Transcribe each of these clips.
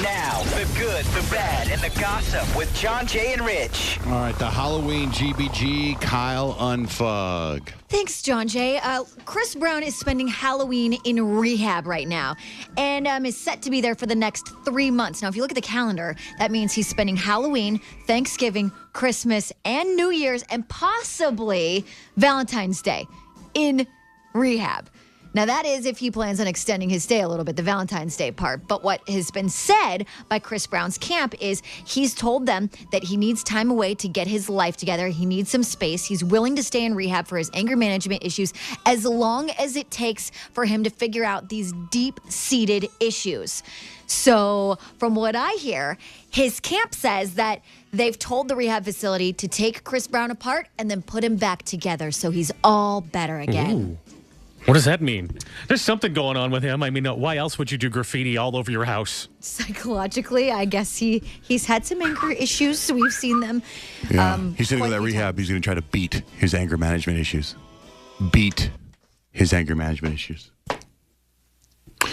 Now, the good, the bad, and the gossip with John, Jay, and Rich. All right, the Halloween GBG, Kyle Unfug. Thanks, John Jay. Chris Brown is spending Halloween in rehab right now and is set to be there for the next 3 months. Now, if you look at the calendar, that means he's spending Halloween, Thanksgiving, Christmas, and New Year's, and possibly Valentine's Day in rehab. Now, that is if he plans on extending his stay a little bit, the Valentine's Day part. But what has been said by Chris Brown's camp is he's told them that he needs time away to get his life together. He needs some space. He's willing to stay in rehab for his anger management issues as long as it takes for him to figure out these deep-seated issues. So from what I hear, his camp says that they've told the rehab facility to take Chris Brown apart and then put him back together so he's all better again. Ooh. What does that mean? There's something going on with him. I mean, why else would you do graffiti all over your house? Psychologically, I guess he's had some anger issues, so we've seen them. Yeah, he's going to go to that rehab. He's going to try to beat his anger management issues. Beat his anger management issues.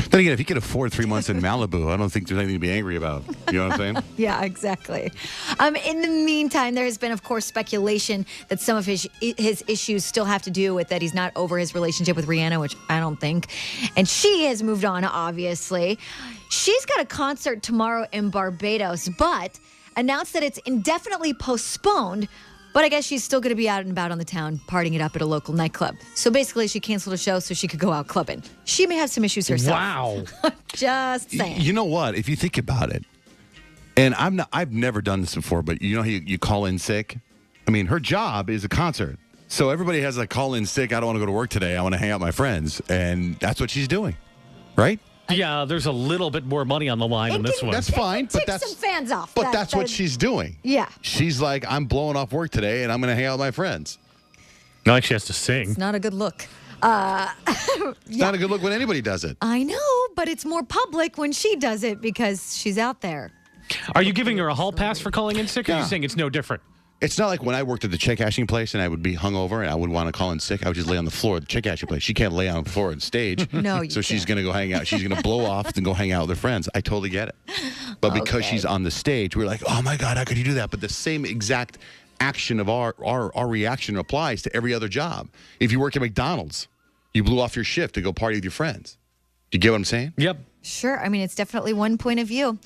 Then again, if he could afford 3 months in Malibu, I don't think there's anything to be angry about. You know what I'm saying? Yeah, exactly. In the meantime, there has been, of course, speculation that some of his issues still have to do with that he's not over his relationship with Rihanna, which I don't think. And she has moved on, obviously. She's got a concert tomorrow in Barbados, but announced that it's indefinitely postponed. But I guess she's still going to be out and about on the town, partying it up at a local nightclub. So basically, she canceled a show so she could go out clubbing. She may have some issues herself. Wow. Just saying. You know what? If you think about it, and I've never done this before, but you know how you call in sick? I mean, her job is a concert. So everybody has like call in sick. I don't want to go to work today. I want to hang out with my friends. And that's what she's doing, right? Yeah, there's a little bit more money on the line in this one. That's fine, but Take some fans off. But that's what she's doing. Yeah. She's like, I'm blowing off work today, and I'm going to hang out with my friends. Not like she has to sing. It's not a good look. It's not a good look when anybody does it. I know, but it's more public when she does it because she's out there. Are you giving her a hall pass for calling in sick, or are Yeah. you saying it's no different? It's not like when I worked at the check cashing place and I would be hungover and I would want to call in sick. I would just lay on the floor at the check cashing place. She can't lay on the floor on stage. No, you So she's can't. going to go hang out. She's going to blow off and go hang out with her friends. I totally get it. But because Okay. she's on the stage, we're like, oh my God, how could you do that? But the same exact action of our reaction applies to every other job. If you work at McDonald's, you blew off your shift to go party with your friends. Do you get what I'm saying? Yep. Sure. I mean, it's definitely one point of view.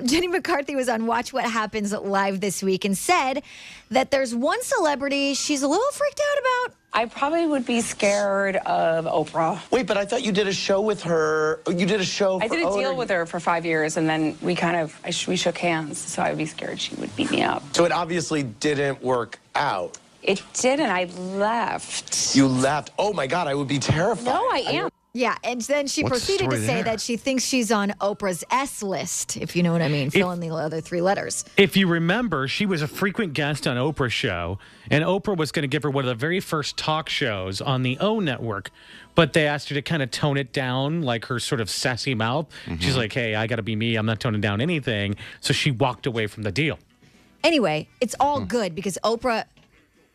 Jenny McCarthy was on Watch What Happens Live this week and said that there's one celebrity she's a little freaked out about. I probably would be scared of Oprah. Wait, but I thought you did a show with her. You did a show. I did a deal with her for 5 years, and then we shook hands, so I would be scared she would beat me up. So it obviously didn't work out. It didn't. I left. You left. Oh my God, I would be terrified. No, I am. Yeah, and then she What's the proceeded to story say there? that she thinks she's on Oprah's S list, if you know what I mean. Fill in the other 3 letters. If you remember, she was a frequent guest on Oprah's show, and Oprah was going to give her one of the very first talk shows on the O Network, but they asked her to kind of tone it down, like her sort of sassy mouth. She's like, hey, I got to be me. I'm not toning down anything. So she walked away from the deal. Anyway, it's all good because Oprah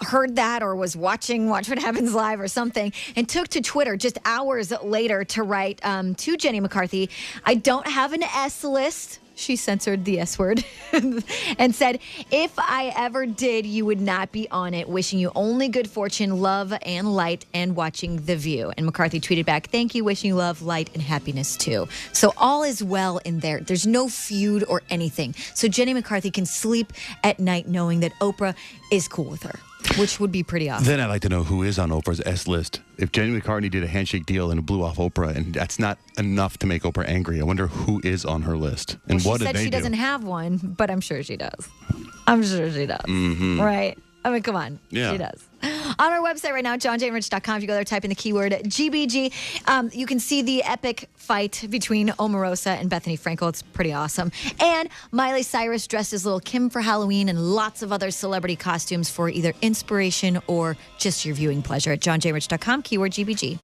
heard that or was watching Watch What Happens Live or something and took to Twitter just hours later to write to Jenny McCarthy, I don't have an S list. She censored the S word and said, if I ever did, you would not be on it. Wishing you only good fortune, love, and light, and watching The View. And McCarthy tweeted back, thank you, wishing you love, light, and happiness too. So all is well in there. There's no feud or anything. So Jenny McCarthy can sleep at night knowing that Oprah is cool with her, which would be pretty awesome. Then I'd like to know who is on Oprah's S list. If Jenny McCartney did a handshake deal and it blew off Oprah, and that's not enough to make Oprah angry, I wonder who is on her list and Well, what she did said they she do? doesn't have one, but I'm sure she does. I'm sure she does. Right? I mean, come on. Yeah. She does. On our website right now, johnjayrich.com, if you go there, type in the keyword GBG. You can see the epic fight between Omarosa and Bethany Frankel. It's pretty awesome. And Miley Cyrus dressed as little Kim for Halloween and lots of other celebrity costumes for either inspiration or just your viewing pleasure at johnjayrich.com, keyword GBG.